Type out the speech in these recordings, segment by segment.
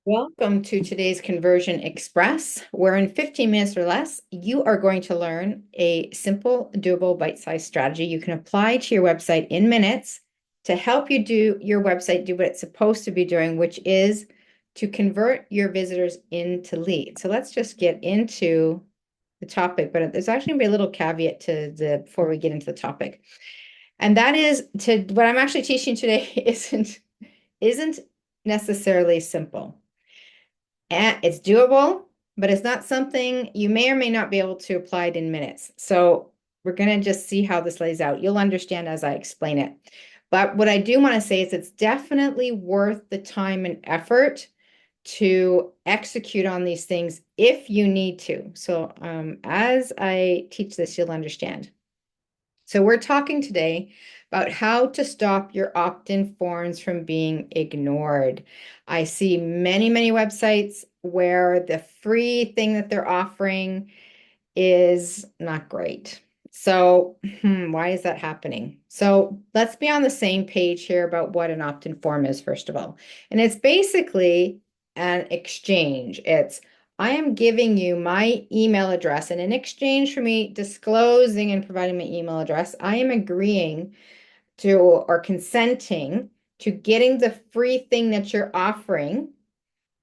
Welcome to today's Conversion Express, where in 15 minutes or less, you are going to learn a simple, doable, bite-sized strategy you can apply to your website in minutes to help you do your website do what it's supposed to be doing, which is to convert your visitors into leads. So let's just get into the topic, but there's actually going to be a little caveat to before we get into the topic. And that is to what I'm actually teaching today isn't necessarily simple. And it's doable, but it's not something you may or may not be able to apply it in minutes. So we're going to just see how this lays out. You'll understand as I explain it. But what I do want to say is it's definitely worth the time and effort to execute on these things if you need to. So as I teach this, you'll understand. So we're talking today about how to stop your opt-in forms from being ignored. I see many websites where the free thing that they're offering is not great. So why is that happening? So let's be on the same page here about what an opt-in form is, first of all. And it's basically an exchange. It's I am giving you my email address, and in exchange for me disclosing and providing my email address, I am agreeing to or consenting to getting the free thing that you're offering.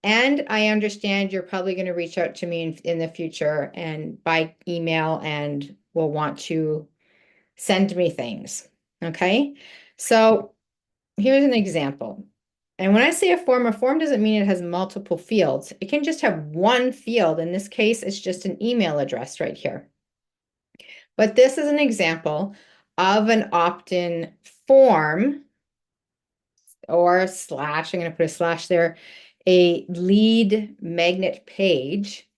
And I understand you're probably going to reach out to me in the future and by email and will want to send me things. Okay. So here's an example. And when I say a form doesn't mean it has multiple fields. It can just have one field. In this case, it's just an email address right here. But this is an example of an opt-in form or a slash. I'm going to put a slash there, a lead magnet page.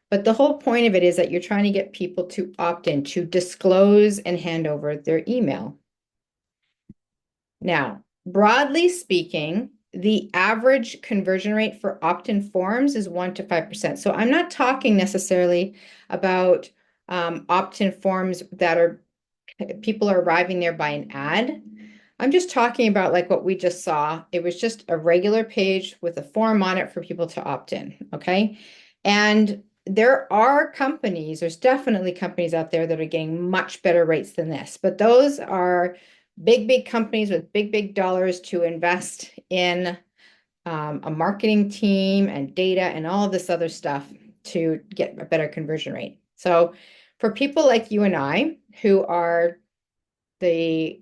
But the whole point of it is that you're trying to get people to opt in, to disclose and hand over their email. Now, broadly speaking, the average conversion rate for opt-in forms is 1 to 5%. So I'm not talking necessarily about opt-in forms that are people are arriving there by an ad. I'm just talking about like what we just saw. It was just a regular page with a form on it for people to opt in. Okay. And there are companies, there's definitely companies out there that are getting much better rates than this, but those are big companies with big dollars to invest in a marketing team and data and all of this other stuff to get a better conversion rate. So for people like you and I who are the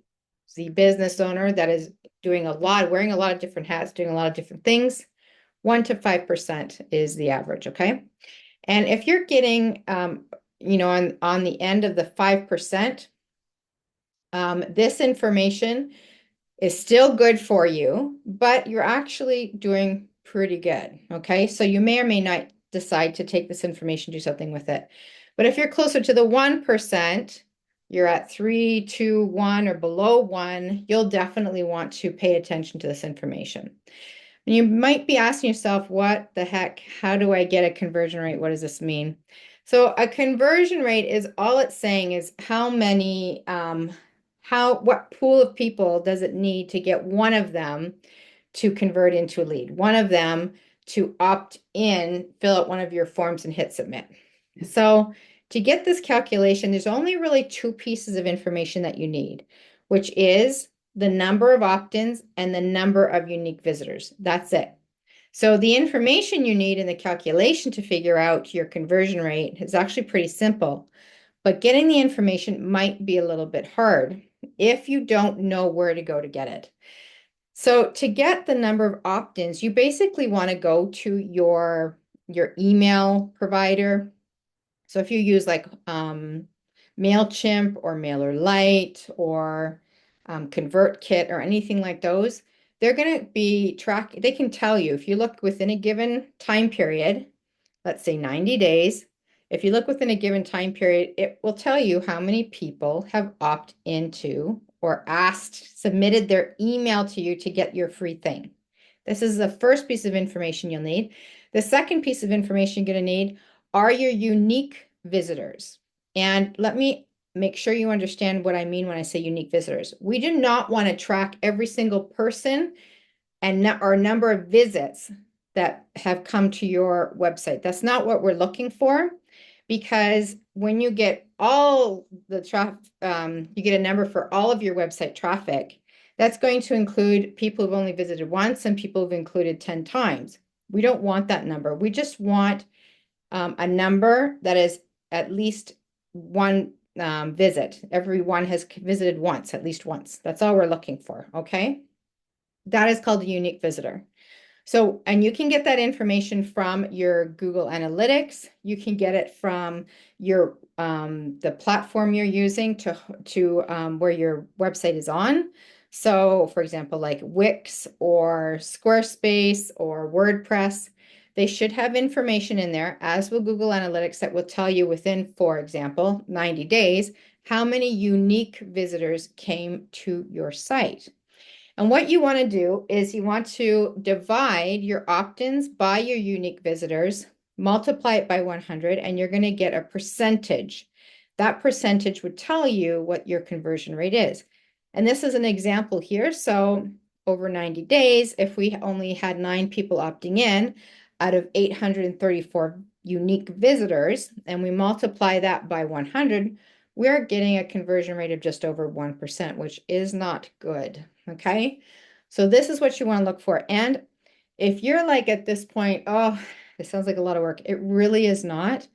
business owner that is doing a lot, wearing a lot of different hats, doing a lot of different things, 1 to 5% is the average, okay? And if you're getting, on the end of the 5%, this information is still good for you, but you're actually doing pretty good, okay? So you may or may not decide to take this information, do something with it. But if you're closer to the 1%, you're at 3, 2, 1, or below 1, you'll definitely want to pay attention to this information. And you might be asking yourself, what the heck? How do I get a conversion rate? What does this mean? So a conversion rate is all it's saying is how many, what pool of people does it need to get one of them to convert into a lead, one of them to opt in, fill out one of your forms and hit submit. So to get this calculation, there's only really two pieces of information that you need, which is the number of opt-ins and the number of unique visitors. That's it. So the information you need in the calculation to figure out your conversion rate is actually pretty simple, but getting the information might be a little bit hard if you don't know where to go to get it. So to get the number of opt-ins, you basically want to go to your email provider. So if you use like MailChimp or MailerLite or ConvertKit or anything like those, they're going to be they can tell you if you look within a given time period, let's say 90 days, if you look within a given time period, it will tell you how many people have opted into or submitted their email to you to get your free thing. This is the first piece of information you'll need. The second piece of information you're going to need are your unique visitors. And let me make sure you understand what I mean when I say unique visitors. We do not want to track every single person and our number of visits that have come to your website. That's not what we're looking for, because when you get all the traffic, you get a number for all of your website traffic. That's going to include people who've only visited once and people who've included 10 times. We don't want that number. We just want a number that is at least one visit. Everyone has visited once, at least once. That's all we're looking for, okay? That is called a unique visitor. So, and you can get that information from your Google Analytics. You can get it from your the platform you're using to where your website is on. So, for example, like Wix or Squarespace or WordPress, they should have information in there, as will Google Analytics, that will tell you within, for example, 90 days, how many unique visitors came to your site. And what you want to do is you want to divide your opt-ins by your unique visitors, multiply it by 100, and you're going to get a percentage. That percentage would tell you what your conversion rate is. And this is an example here. So over 90 days, if we only had 9 people opting in out of 834 unique visitors, and we multiply that by 100, we're getting a conversion rate of just over 1%, which is not good. Okay. So this is what you want to look for. And if you're like at this point, oh, it sounds like a lot of work, it really is not.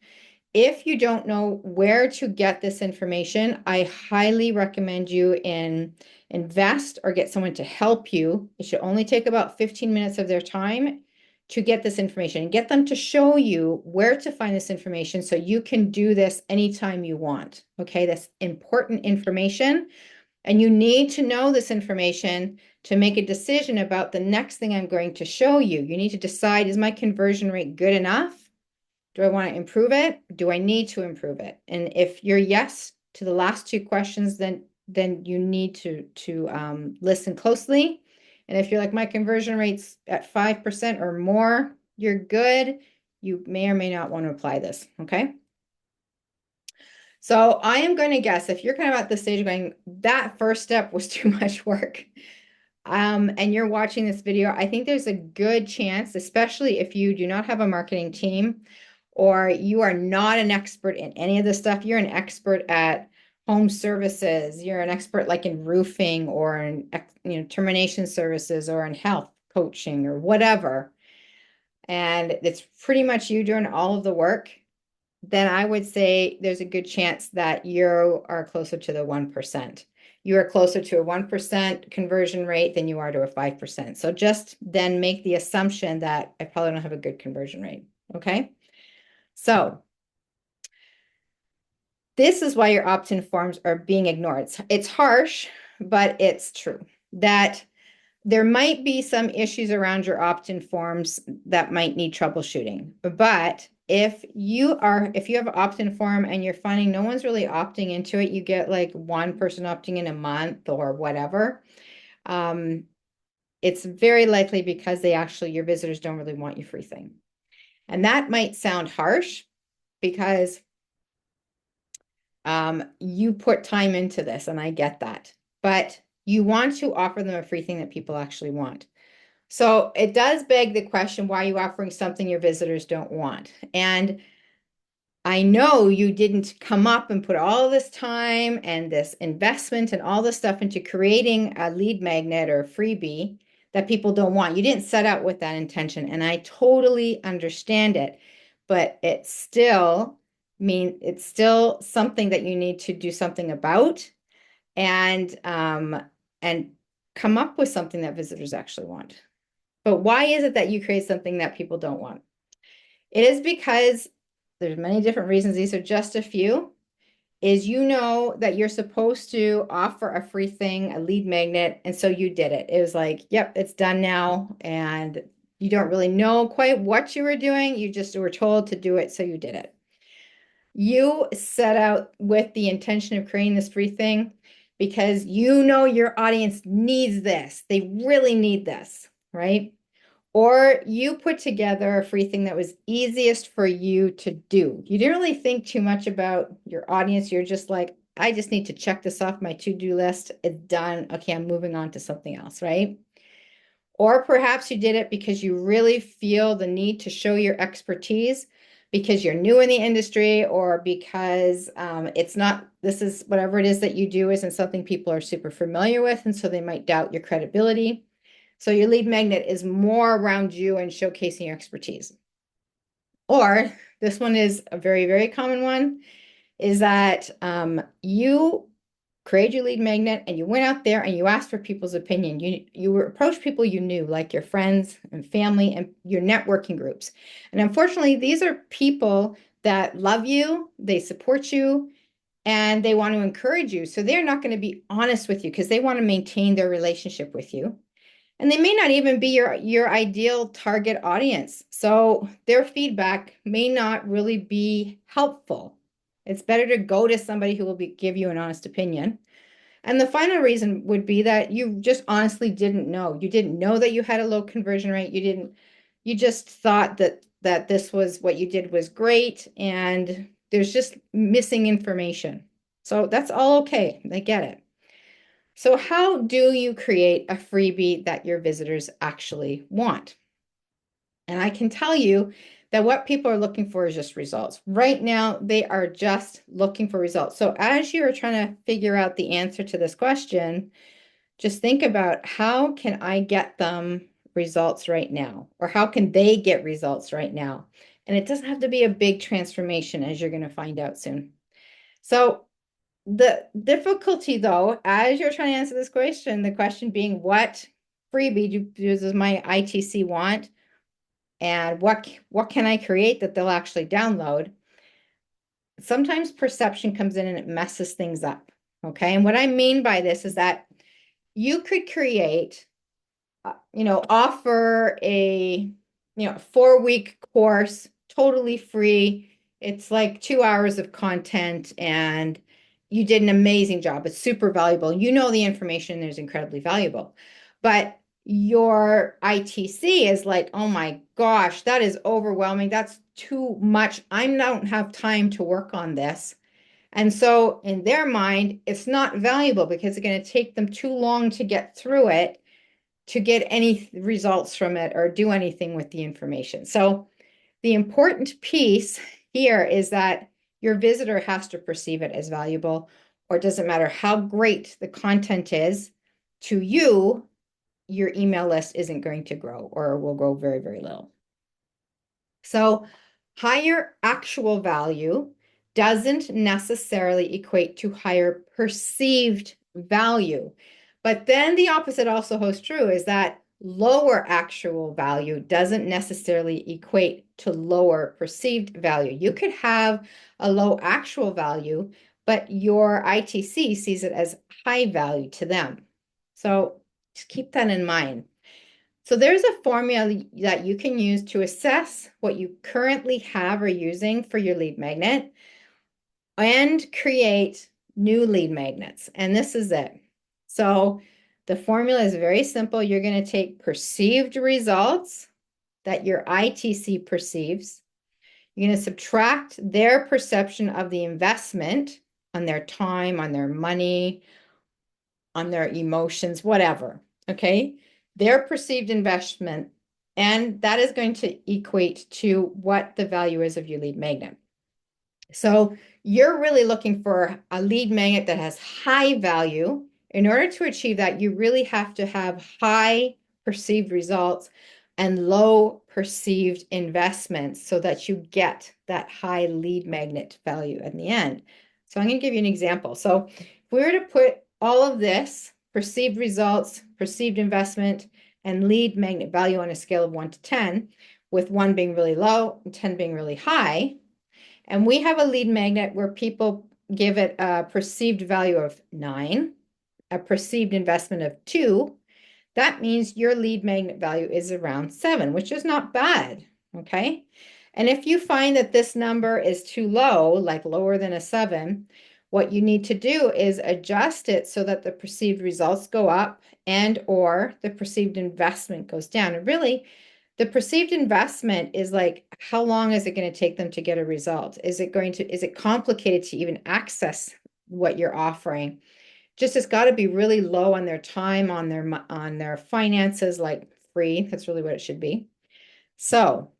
If you don't know where to get this information, I highly recommend you invest or get someone to help you. It should only take about 15 minutes of their time to get this information and get them to show you where to find this information so you can do this anytime you want. Okay, that's important information. And you need to know this information to make a decision about the next thing I'm going to show you. You need to decide, is my conversion rate good enough? Do I want to improve it? Do I need to improve it? And if you're yes to the last two questions, then you need to listen closely. And if you're like, my conversion rate's at 5% or more, you're good. You may or may not want to apply this, okay? So I am going to guess if you're kind of at the stage going, that first step was too much work, and you're watching this video, I think there's a good chance, especially if you do not have a marketing team or you are not an expert in any of this stuff, you're an expert at home services, you're an expert like in roofing or in termination services or in health coaching or whatever, and it's pretty much you doing all of the work, then I would say there's a good chance that you are closer to the 1%. You are closer to a 1% conversion rate than you are to a 5%. So just then make the assumption that I probably don't have a good conversion rate. Okay. So this is why your opt-in forms are being ignored. It's harsh, but it's true that there might be some issues around your opt-in forms that might need troubleshooting. But if you have an opt-in form and you're finding no one's really opting into it, you get like one person opting in a month or whatever, it's very likely because your visitors don't really want your free thing. And that might sound harsh because you put time into this, and I get that. But you want to offer them a free thing that people actually want. So it does beg the question, why are you offering something your visitors don't want? And I know you didn't come up and put all this time and this investment and all this stuff into creating a lead magnet or a freebie that people don't want. You didn't set out with that intention, and I totally understand it, but it's still something that you need to do something about and come up with something that visitors actually want. But why is it that you create something that people don't want? It is because there's many different reasons. These are just a few. Is that you're supposed to offer a free thing, a lead magnet, and so you did it. It was like, yep, it's done now, and you don't really know quite what you were doing. You just were told to do it, so you did it. You set out with the intention of creating this free thing because your audience needs this. They really need this, right? Or you put together a free thing that was easiest for you to do. You didn't really think too much about your audience. You're just like, I just need to check this off my to-do list. It's done. Okay, I'm moving on to something else, right? Or perhaps you did it because you really feel the need to show your expertise because you're new in the industry or because it's not, this is whatever it is that you do isn't something people are super familiar with. And so they might doubt your credibility. So your lead magnet is more around you and showcasing your expertise. Or this one is a very, very common one, is that you create your lead magnet and you went out there and you asked for people's opinion. You approached people you knew, like your friends and family and your networking groups. And unfortunately, these are people that love you, they support you, and they want to encourage you. So they're not going to be honest with you because they want to maintain their relationship with you. And they may not even be your ideal target audience. So their feedback may not really be helpful. It's better to go to somebody who will give you an honest opinion. And the final reason would be that you just honestly didn't know. You didn't know that you had a low conversion rate. You just thought that this was what you did was great and there's just missing information. So that's all okay. They get it. So how do you create a freebie that your visitors actually want? And I can tell you that what people are looking for is just results. Right now, they are just looking for results. So as you're trying to figure out the answer to this question, just think about how can I get them results right now? Or how can they get results right now? And it doesn't have to be a big transformation, as you're going to find out soon. So the difficulty, though, as you're trying to answer this question, the question being, what freebie does my ITC want? And what can I create that they'll actually download? Sometimes perception comes in and it messes things up. Okay. And what I mean by this is that you could create, offer a, 4-week course, totally free. It's like 2 hours of content and you did an amazing job. It's super valuable. You know, the information is incredibly valuable, but your ITC is like, oh my gosh, that is overwhelming. That's too much. I don't have time to work on this. And so in their mind, it's not valuable because it's going to take them too long to get through it to get any results from it or do anything with the information. So the important piece here is that your visitor has to perceive it as valuable, or it doesn't matter how great the content is to you, your email list isn't going to grow or will grow very, very little. So higher actual value doesn't necessarily equate to higher perceived value. But then the opposite also holds true, is that lower actual value doesn't necessarily equate to lower perceived value. You could have a low actual value, but your ITC sees it as high value to them. So just keep that in mind. So there's a formula that you can use to assess what you currently have or using for your lead magnet and create new lead magnets. And this is it. So the formula is very simple. You're going to take perceived results that your ITC perceives. You're going to subtract their perception of the investment on their time, on their money, on their emotions, whatever. Okay. Their perceived investment, and that is going to equate to what the value is of your lead magnet. So you're really looking for a lead magnet that has high value. In order to achieve that, you really have to have high perceived results and low perceived investments so that you get that high lead magnet value in the end. So I'm going to give you an example. So if we were to put all of this perceived results, perceived investment, and lead magnet value on a scale of 1 to 10, with 1 being really low and 10 being really high, and we have a lead magnet where people give it a perceived value of 9, a perceived investment of 2, that means your lead magnet value is around 7, which is not bad, okay? And if you find that this number is too low, like lower than a 7, what you need to do is adjust it so that the perceived results go up and or the perceived investment goes down. And really, the perceived investment is like, how long is it going to take them to get a result? Is it complicated to even access what you're offering? Just it's got to be really low on their time, on their finances, like free. That's really what it should be. So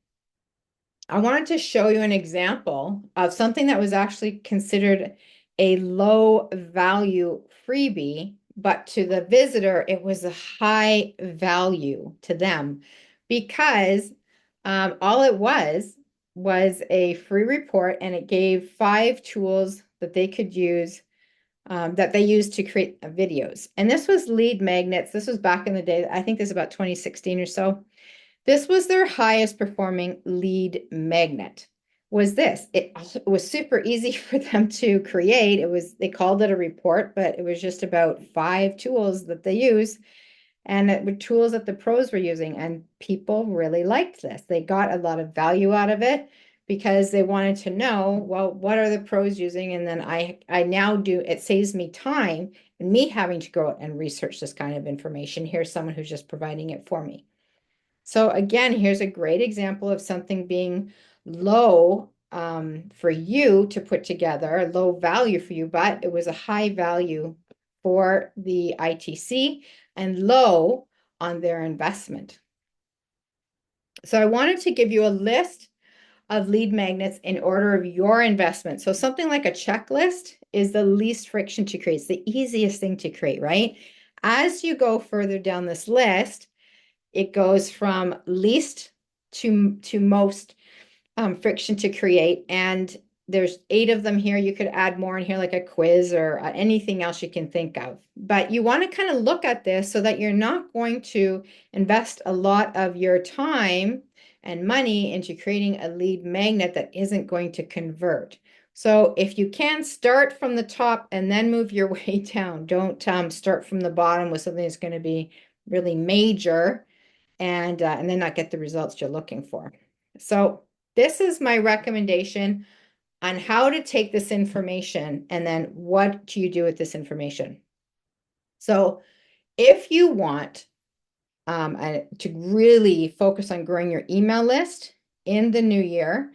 I wanted to show you an example of something that was actually considered a low value freebie, but to the visitor, it was a high value to them because all it was a free report, and it gave 5 tools that they could use that they used to create videos. And this was lead magnets. This was back in the day. I think this is about 2016 or so. This was their highest performing lead magnet. Was this? It was super easy for them to create. They called it a report, but it was just about 5 tools that they use, and it were tools that the pros were using, and people really liked this. They got a lot of value out of it because they wanted to know, well, what are the pros using? And then I now do, it saves me time and me having to go out and research this kind of information. Here's someone who's just providing it for me. So again, here's a great example of something being low for you to put together, low value for you, but it was a high value for the ITC and low on their investment. So I wanted to give you a list of lead magnets in order of your investment. So something like a checklist is the least friction to create. It's the easiest thing to create, right? As you go further down this list, it goes from least to most friction to create. And there's 8 of them here. You could add more in here, like a quiz or anything else you can think of. But you want to kind of look at this so that you're not going to invest a lot of your time and money into creating a lead magnet that isn't going to convert. So if you can, start from the top and then move your way down. Don't start from the bottom with something that's going to be really major and then not get the results you're looking for. So this is my recommendation on how to take this information and then what do you do with this information. So if you want to really focus on growing your email list in the new year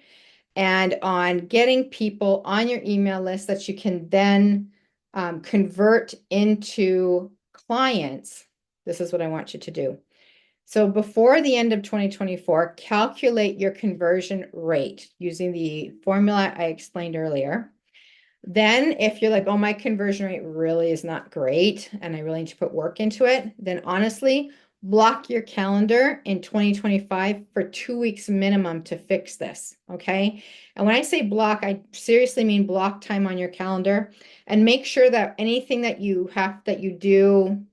and on getting people on your email list that you can then convert into clients, this is what I want you to do. So before the end of 2024, calculate your conversion rate using the formula I explained earlier. Then if you're like, oh, my conversion rate really is not great and I really need to put work into it, then honestly, block your calendar in 2025 for 2 weeks minimum to fix this, okay? And when I say block, I seriously mean block time on your calendar and make sure that anything that you do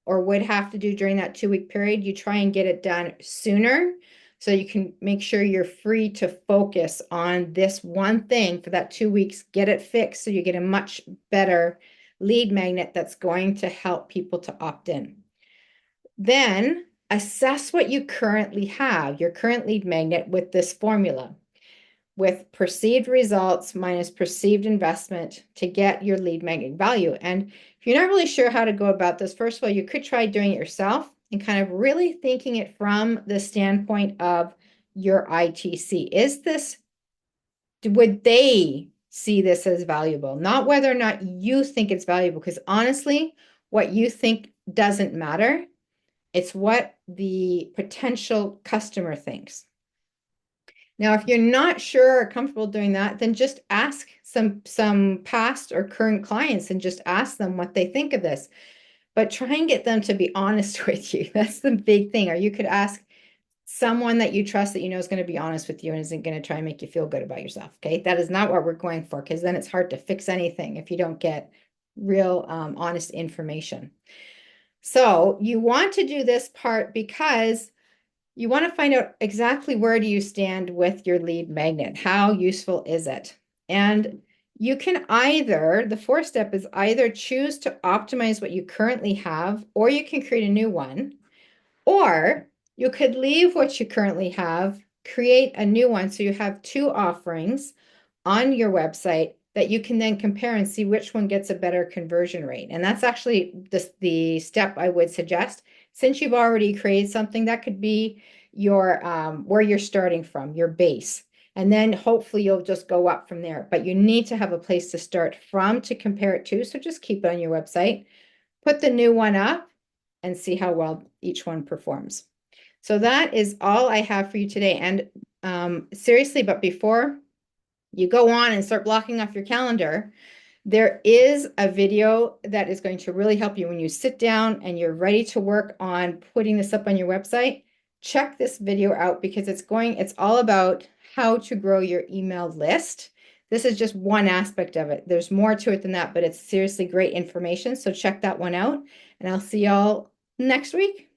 or would have to do during that 2-week period, you try and get it done sooner so you can make sure you're free to focus on this one thing for that 2 weeks, get it fixed so you get a much better lead magnet that's going to help people to opt in. Then assess what you currently have, your current lead magnet with this formula, with perceived results minus perceived investment to get your lead magnet value. And if you're not really sure how to go about this, first of all, you could try doing it yourself and kind of really thinking it from the standpoint of your ITC. Would they see this as valuable? Not whether or not you think it's valuable, because honestly, what you think doesn't matter. It's what the potential customer thinks. Now, if you're not sure or comfortable doing that, then just ask some past or current clients and just ask them what they think of this. But try and get them to be honest with you. That's the big thing. Or you could ask someone that you trust that you know is going to be honest with you and isn't going to try and make you feel good about yourself. Okay, that is not what we're going for, because then it's hard to fix anything if you don't get real honest information. So you want to do this part because you want to find out exactly where do you stand with your lead magnet. How useful is it? And you can either, the 4th step is either choose to optimize what you currently have, or you can create a new one, or you could leave what you currently have, create a new one. So you have 2 offerings on your website that you can then compare and see which one gets a better conversion rate. And that's actually the step I would suggest. Since you've already created something, that could be your where you're starting from, your base. And then hopefully you'll just go up from there. But you need to have a place to start from to compare it to. So just keep it on your website, put the new one up, and see how well each one performs. So that is all I have for you today. And seriously, but before you go on and start blocking off your calendar, there is a video that is going to really help you when you sit down and you're ready to work on putting this up on your website. Check this video out because it's all about how to grow your email list. This is just one aspect of it. There's more to it than that, but it's seriously great information. So check that one out, and I'll see y'all next week.